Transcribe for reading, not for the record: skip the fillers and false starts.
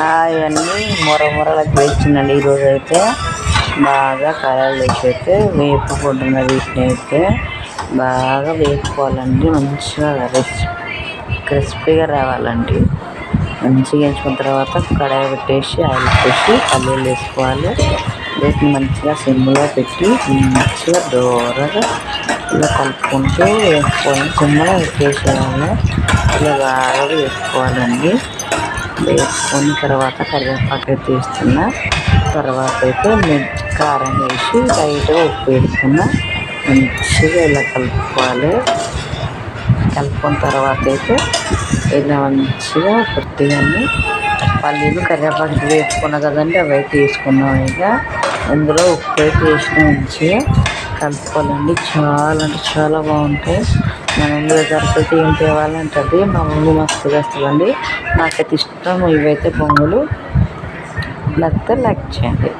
అవన్నీ మొరలకు వేసిందండి. ఈరోజు అయితే బాగా కలర్లు వేసి అయితే వేపుకుంటున్న వీటిని అయితే బాగా వేపుకోవాలండి. మంచిగా క్రిస్పీగా రావాలండి. మంచిగా వేయించుకున్న తర్వాత కడాయి పెట్టేసి ఆయిల్ పోసి పల్లీలు వేసుకోవాలి. వీటిని మంచిగా సిమ్లో పెట్టి మంచిగా దూరగా ఇలా కలుపుకుంటూ వేసుకోవాలి. సిమ్లో పెట్టేసేయాలి. ఇలా బాగా వేసుకోవాలండి. వేసుకున్న తర్వాత కరివేపాకు తీస్తున్న తర్వాత అయితే కారం వేసి లైట్గా ఉప్పు వేసుకున్న మంచిగా ఇలా కలుపుకోవాలి. కలుపుకున్న తర్వాత అయితే ఇలా మంచిగా కొద్దిగా పల్లీలు కరివేపాకు వేసుకున్నాం కదండి, అవి అయితే వేసుకున్నాం. ఇక ఇందులో ఉప్పు అయితే వేసిన మంచిగా కలుపుకోవాలండి. చాలా అంటే చాలా బాగుంటాయి. మన ఇందులో సరిపోతే ఏం తేవాలంటే అది మా మమ్మీ మస్తు వేస్తుందండి. నాకైతే ఇష్టం ఇవైతే పొంగులు. నచ్చితే లైక్ చేయండి.